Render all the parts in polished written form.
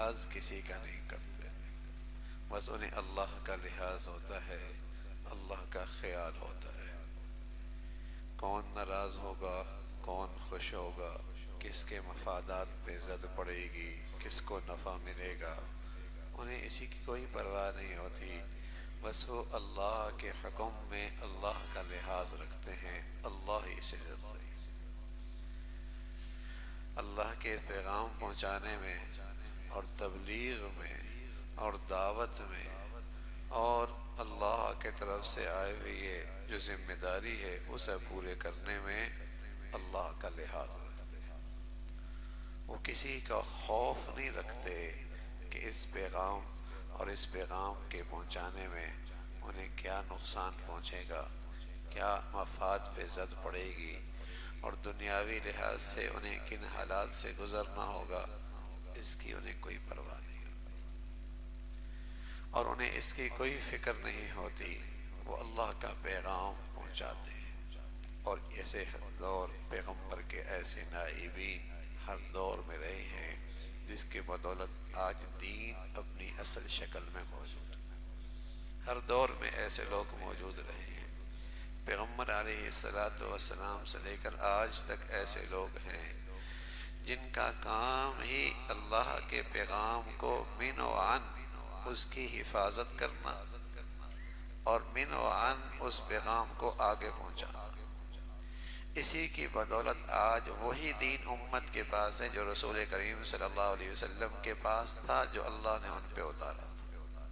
لحاظ کسی کا نہیں کرتے، بس انہیں اللہ کا لحاظ ہوتا ہے، اللہ کا خیال ہوتا ہے۔ کون ناراض ہوگا، کون خوش ہوگا، کس کے مفادات پہ زد پڑے گی، کس کو نفع ملے گا، انہیں اسی کی کوئی پرواہ نہیں ہوتی۔ بس وہ اللہ کے حکم میں اللہ کا لحاظ رکھتے ہیں، اللہ ہی سے ڈرتے ہیں۔ اللہ کے پیغام پہنچانے میں اور تبلیغ میں اور دعوت میں اور اللہ کے طرف سے آئے ہوئی جو ذمہ داری ہے اسے پورے کرنے میں اللہ کا لحاظ رکھتے ہیں۔ وہ کسی کا خوف نہیں رکھتے کہ اس پیغام اور اس پیغام کے پہنچانے میں انہیں کیا نقصان پہنچے گا، کیا مفاد پہ زد پڑے گی، اور دنیاوی لحاظ سے انہیں کن حالات سے گزرنا ہوگا، اس کی انہیں کوئی پرواہ نہیں، اور انہیں اس کی کوئی فکر نہیں ہوتی۔ وہ اللہ کا پیغام پہنچاتے ہیں، اور ایسے ہر دور پیغمبر کے ایسے نائبین ہر دور میں رہے ہیں جس کی بدولت آج دین اپنی اصل شکل میں موجود ہے۔ ہر دور میں ایسے لوگ موجود رہے ہیں۔ پیغمبر علیہ السلام سے لے کر آج تک ایسے لوگ ہیں جن کا کام ہی اللہ کے پیغام کو من و عن اس کی حفاظت کرنا اور من و عن اس پیغام کو آگے پہنچانا۔ اسی کی بدولت آج وہی دین امت کے پاس ہے جو رسول کریم صلی اللہ علیہ وسلم کے پاس تھا، جو اللہ نے ان پہ اتارا تھا۔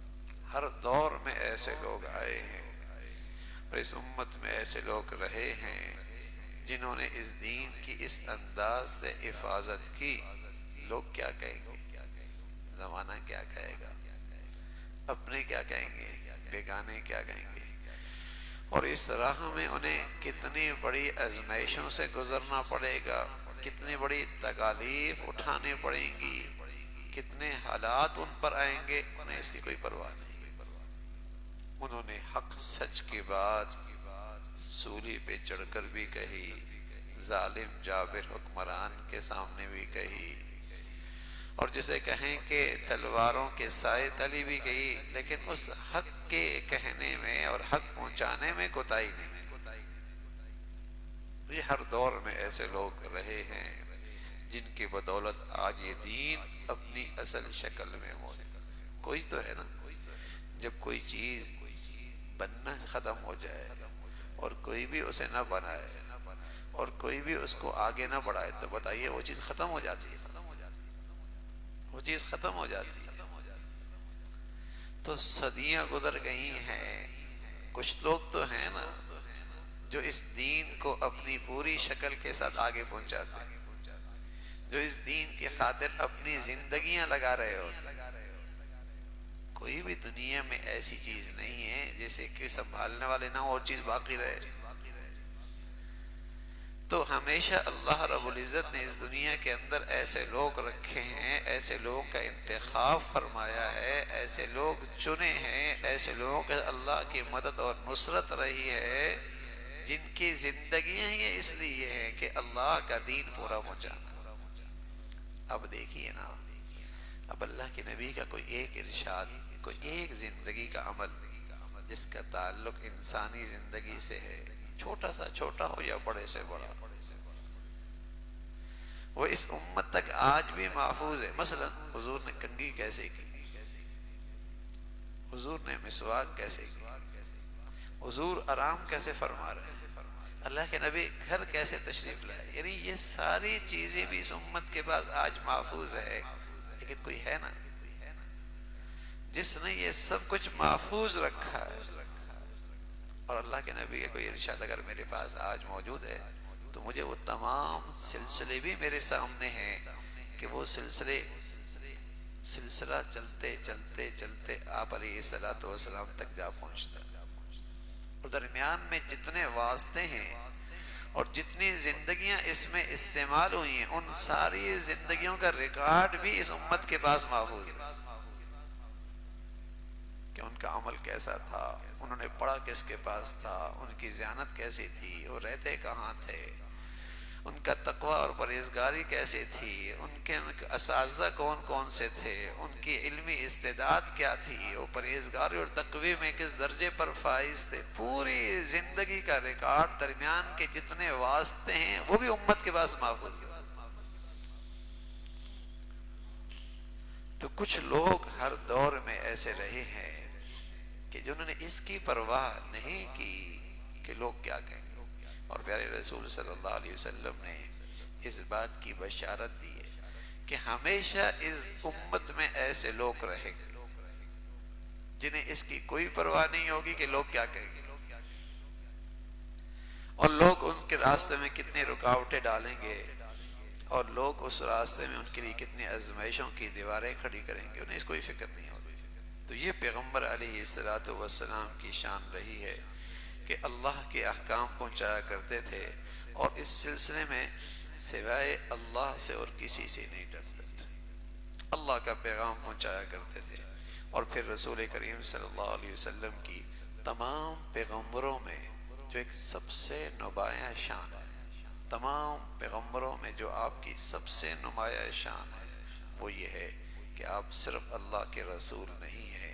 ہر دور میں ایسے لوگ آئے ہیں اور اس امت میں ایسے لوگ رہے ہیں جنہوں نے اس دین کی اس انداز سے حفاظت کی۔ لوگ کیا کہیں گے، زمانہ کیا کہے گا، اپنے کیا کہیں گے، بیگانے کیا کہیں گے، اور اس راہ میں انہیں کتنی بڑی آزمائشوں سے گزرنا پڑے گا، کتنی بڑی تکالیف اٹھانی پڑیں گی، کتنے حالات ان پر آئیں گے، انہیں اس کی کوئی پرواہ نہیں۔ انہوں نے حق سچ کی بات سولی پہ چڑھ کر بھی کہی، ظالم جابر حکمران کے سامنے بھی کہی، اور جسے کہیں کہ تلواروں کے سائے تلی بھی گئی، لیکن اس حق کے کہنے میں اور حق پہنچانے میں کوتاہی نہیں۔ یہ ہر دور میں ایسے لوگ رہے ہیں جن کی بدولت آج یہ دین اپنی اصل شکل میں موجود ہے۔ کوئی تو ہے نا، جب کوئی چیز بننا ختم ہو جائے اور کوئی بھی اسے نہ بنائے اور کوئی بھی اس کو آگے نہ بڑھائے، تو بتائیے وہ چیز ختم ہو جاتی ہے، وہ چیز ختم ہو جاتی ہے۔ تو صدیاں گزر گئی ہیں، کچھ لوگ تو ہیں نا جو اس دین کو اپنی پوری شکل کے ساتھ آگے پہنچاتے ہیں، جو اس دین کی خاطر اپنی زندگیاں لگا رہے ہوتے ہیں۔ کوئی بھی دنیا میں ایسی چیز نہیں ہے جیسے کہ سنبھالنے والے نہ ہو اور چیز باقی رہے۔ تو ہمیشہ اللہ رب العزت نے اس دنیا کے اندر ایسے لوگ رکھے ہیں، ایسے لوگوں کا انتخاب فرمایا ہے، ایسے لوگ چنے ہیں، ایسے لوگوں کے اللہ کی مدد اور نصرت رہی ہے جن کی زندگیاں ہی اس لیے ہیں کہ اللہ کا دین پورا پہنچانا۔ اب دیکھیے نا، اب اللہ کے نبی کا کوئی ایک ارشاد، کوئی ایک زندگی کا عمل جس کا تعلق انسانی زندگی سے ہے، چھوٹا سا چھوٹا ہو یا بڑے سے بڑا، وہ اس امت تک آج بھی محفوظ ہے۔ مثلا حضور نے کنگھی کیسے کی، حضور نے مسواک کیسے کی، حضور آرام کیسے فرما رہے ہیں، اللہ کے نبی گھر کیسے تشریف لائے، یعنی یہ ساری چیزیں بھی اس امت کے پاس آج محفوظ ہے۔ لیکن کوئی ہے نا جس نے یہ سب کچھ محفوظ رکھا ہے، اور اللہ کے نبی کا کوئی ارشاد اگر میرے پاس آج موجود ہے تو مجھے وہ تمام سلسلے بھی میرے سامنے ہیں کہ وہ سلسلہ چلتے چلتے چلتے آپ علیہ السلام تک جا پہنچتا ہے، اور درمیان میں جتنے واسطے ہیں اور جتنی زندگیاں اس میں استعمال ہوئی ہیں، ان ساری زندگیوں کا ریکارڈ بھی اس امت کے پاس محفوظ ہے کہ ان کا عمل کیسا تھا، انہوں نے پڑھا کس کے پاس تھا، ان کی ذہانت کیسی تھی، وہ رہتے کہاں تھے، ان کا تقوی اور پرہیزگاری کیسی تھی، ان کے اساتذہ کون کون سے تھے، ان کی علمی استعداد کیا تھی، وہ پرہیزگاری اور تقوی میں کس درجے پر فائز تھے، پوری زندگی کا ریکارڈ درمیان کے جتنے واسطے ہیں وہ بھی امت کے پاس محفوظ ہے۔ تو کچھ لوگ ہر دور میں ایسے رہے ہیں کہ جنہوں نے اس کی پرواہ نہیں کی کہ لوگ کیا کہیں گے، اور پیارے رسول صلی اللہ علیہ وسلم نے اس بات کی بشارت دی ہے کہ ہمیشہ اس امت میں ایسے لوگ رہیں گے جنہیں اس کی کوئی پرواہ نہیں ہوگی کہ لوگ کیا کہیں گے، اور لوگ ان کے راستے میں کتنی رکاوٹیں ڈالیں گے، اور لوگ اس راستے میں ان کے لیے کتنی آزمائشوں کی دیواریں کھڑی کریں گے، انہیں اس کوئی فکر نہیں ہوگی۔ تو یہ پیغمبر علیہ السلام کی شان رہی ہے کہ اللہ کے احکام پہنچایا کرتے تھے، اور اس سلسلے میں سوائے اللہ سے اور کسی سے نہیں ڈرتے تھے، اللہ کا پیغام پہنچایا کرتے تھے۔ اور پھر رسول کریم صلی اللہ علیہ وسلم کی تمام پیغمبروں میں جو ایک سب سے نمایاں شان ہے، تمام پیغمبروں میں جو آپ کی سب سے نمایاں شان ہے، وہ یہ ہے کہ آپ صرف اللہ کے رسول نہیں ہیں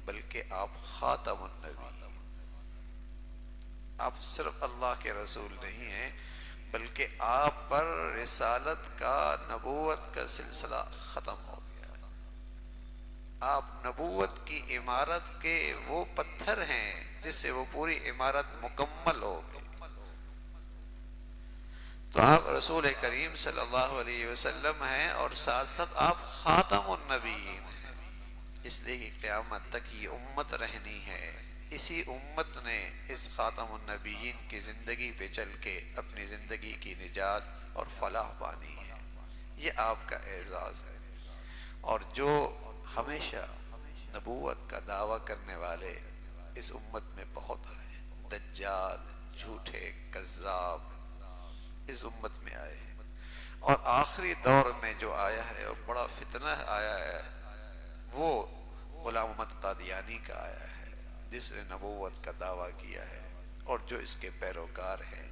بلکہ آپ خاتم النبی، آپ صرف اللہ کے رسول نہیں ہیں بلکہ آپ پر رسالت کا، نبوت کا سلسلہ ختم ہو گیا ہے۔ آپ نبوت کی عمارت کے وہ پتھر ہیں جس سے وہ پوری عمارت مکمل ہو گئی۔ تو آپ رسول کریم صلی اللہ علیہ وسلم ہیں، اور ساتھ ساتھ آپ خاتم النبیین ہیں، اس لیے کہ قیامت تک یہ امت رہنی ہے۔ اسی امت نے اس خاتم النبیین کی زندگی پہ چل کے اپنی زندگی کی نجات اور فلاح پانی ہے، یہ آپ کا اعزاز ہے۔ اور جو ہمیشہ نبوت کا دعویٰ کرنے والے اس امت میں بہت آئے، دجال، جھوٹے، کذاب اس امت میں آئے ہیں، اور آخری دور میں جو آیا ہے اور بڑا فتنہ آیا ہے وہ غلام محمد قادیانی کا آیا ہے، جس نے نبوت کا دعویٰ کیا ہے، اور جو اس کے پیروکار ہیں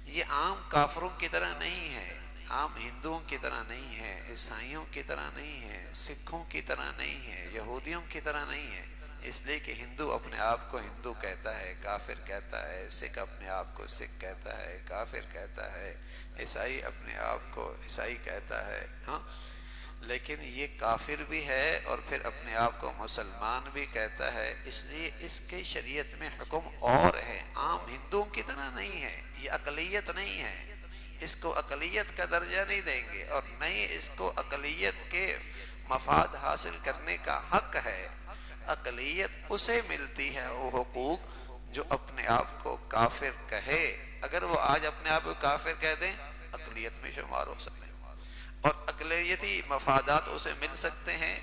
یہ عام کافروں کی طرح نہیں ہے، عام ہندوؤں کی طرح نہیں ہے، عیسائیوں کی طرح نہیں ہے، سکھوں کی طرح نہیں ہے، یہودیوں کی طرح نہیں ہے۔ اس لیے کہ ہندو اپنے آپ کو ہندو کہتا ہے، کافر کہتا ہے، سکھ اپنے آپ کو سکھ کہتا ہے، کافر کہتا ہے، عیسائی اپنے آپ کو عیسائی کہتا ہے، ہاں، لیکن یہ کافر بھی ہے اور پھر اپنے آپ کو مسلمان بھی کہتا ہے۔ اس لیے اس کے شریعت میں حکم اور ہے، عام ہندوؤں کی طرح نہیں ہے، یہ اقلیت نہیں ہے، اس کو اقلیت کا درجہ نہیں دیں گے، اور نہیں اس کو اقلیت کے مفاد حاصل کرنے کا حق ہے۔ اقلیت اسے ملتی ہے وہ حقوق جو اپنے آپ کو کافر کہے، اگر وہ آج اپنے آپ کو کافر کہہ دیں اقلیت میں شمار ہو سکتے ہیں، اور اقلیتی مفادات اسے مل سکتے ہیں،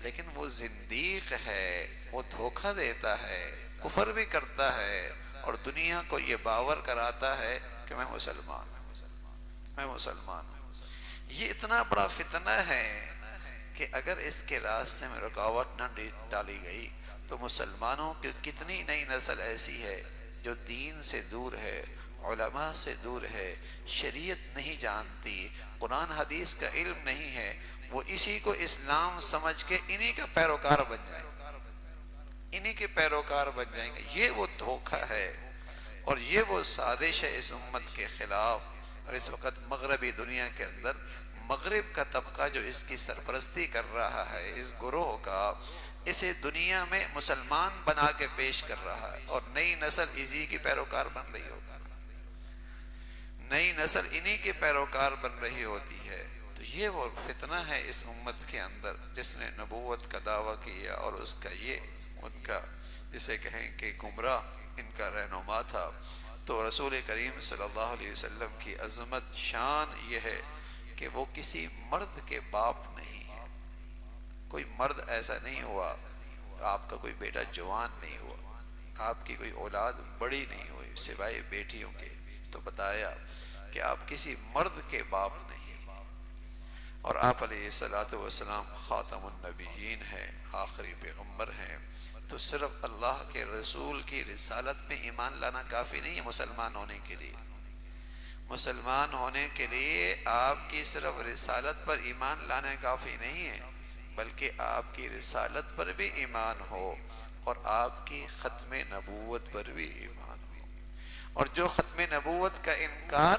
لیکن وہ زندیق ہے، وہ دھوکہ دیتا ہے، کفر بھی کرتا ہے، اور دنیا کو یہ باور کراتا ہے کہ میں مسلمان ہوں، میں مسلمان ہوں۔ یہ اتنا بڑا فتنہ ہے کہ اگر اس کے راستے میں رکاوٹ نہ ڈالی گئی تو مسلمانوں کی کتنی نئی نسل ایسی ہے جو دین سے دور ہے، علماء سے دور ہے، شریعت نہیں جانتی، قرآن حدیث کا علم نہیں ہے، وہ اسی کو اسلام سمجھ کے انہی کا پیروکار بن جائیں گے، انہی کے پیروکار بن جائیں گے۔ یہ وہ دھوکہ ہے اور یہ وہ سازش ہے اس امت کے خلاف۔ اور اس وقت مغربی دنیا کے اندر مغرب کا طبقہ جو اس کی سرپرستی کر رہا ہے، اس گروہ کا، اسے دنیا میں مسلمان بنا کے پیش کر رہا ہے، اور نئی نسل اسی کی پیروکار بن رہی ہوگی، نئی نسل انہی کے پیروکار بن رہی ہوتی ہے۔ تو یہ وہ فتنہ ہے اس امت کے اندر جس نے نبوت کا دعویٰ کیا، اور اس کا یہ ان کا جسے کہیں کہ گمراہ ان کا رہنما تھا۔ تو رسول کریم صلی اللہ علیہ وسلم کی عظمت شان یہ ہے کہ وہ کسی مرد کے باپ نہیں ہے، کوئی مرد ایسا نہیں ہوا، آپ کا کوئی بیٹا جوان نہیں ہوا، آپ کی کوئی اولاد بڑی نہیں ہوئی سوائے بیٹیوں کے، تو بتایا کہ آپ کسی مرد کے باپ نہیں ہیں، اور آپ علیہ السلام خاتم النبیین ہیں، آخری پیغمبر ہیں۔ تو صرف اللہ کے رسول کی رسالت میں ایمان لانا کافی نہیں ہے مسلمان ہونے کے لیے، مسلمان ہونے کے لیے آپ کی صرف رسالت پر ایمان لانا کافی نہیں ہے، بلکہ آپ کی رسالت پر بھی ایمان ہو اور آپ کی ختم نبوت پر بھی ایمان ہو۔ اور جو ختم نبوت کا انکار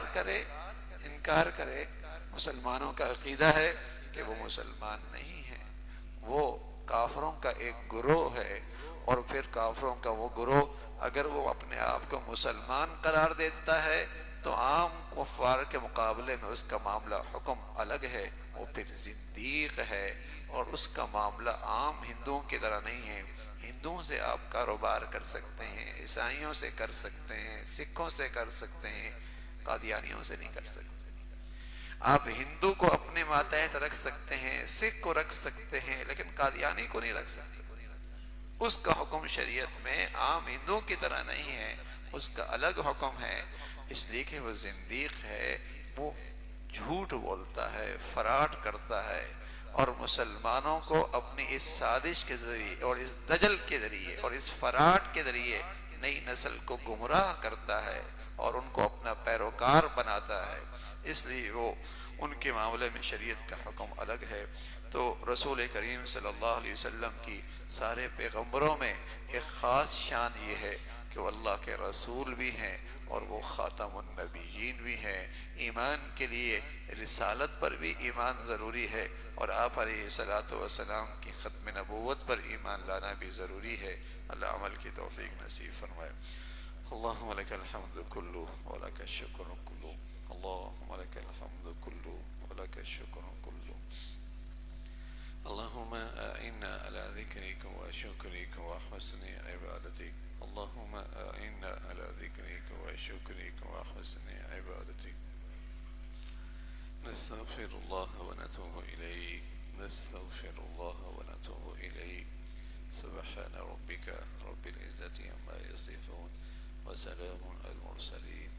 کرے مسلمانوں کا عقیدہ ہے کہ وہ مسلمان نہیں ہے، وہ کافروں کا ایک گروہ ہے، اور پھر کافروں کا وہ گروہ اگر وہ اپنے آپ کو مسلمان قرار دیتا ہے تو عام کفار کے مقابلے میں اس کا معاملہ حکم الگ ہے، وہ پھر زندیق ہے، اور اس کا معاملہ عام ہندوؤں کی طرح نہیں ہے۔ ہندوؤں سے آپ کاروبار کر سکتے ہیں، عیسائیوں سے کر سکتے ہیں، سکھوں سے کر سکتے ہیں، قادیانیوں سے نہیں کر سکتے۔ آپ ہندو کو اپنے ماتحت رکھ سکتے ہیں، سکھ کو رکھ سکتے ہیں، لیکن قادیانی کو نہیں رکھ سکتے۔ اس کا حکم شریعت میں عام ہندوؤں کی طرح نہیں ہے، اس کا الگ حکم ہے، اس لیے کہ وہ زندیق ہے، وہ جھوٹ بولتا ہے، فراڈ کرتا ہے، اور مسلمانوں کو اپنی اس سازش کے ذریعے اور اس دجل کے ذریعے اور اس فراڈ کے ذریعے نئی نسل کو گمراہ کرتا ہے اور ان کو اپنا پیروکار بناتا ہے۔ اس لیے وہ ان کے معاملے میں شریعت کا حکم الگ ہے۔ تو رسول کریم صلی اللہ علیہ وسلم کی سارے پیغمبروں میں ایک خاص شان یہ ہے کہ وہ اللہ کے رسول بھی ہیں اور وہ خاتم النبیین بھی ہیں۔ ایمان کے لیے رسالت پر بھی ایمان ضروری ہے، اور آپ علیہ الصلوۃ والسلام کی ختم نبوت پر ایمان لانا بھی ضروری ہے۔ اللہ عمل کی توفیق نصیب فرمائے۔ اللہم لک الحمد کلو ولک الشکر کلو، اللہم لک الحمد کلو ولک الشکر کلو، اللہم اعنا علی ذکرک وشکرک وحسن عبادتک، اللہم اعنا علی ذکرک وشکرک وحسن عبادتک، نستغفر اللہ ونتوب الیک، نستغفر اللہ ونتوب الیک، سبحان ربک رب العزة عما یصفون وسلام على المرسلين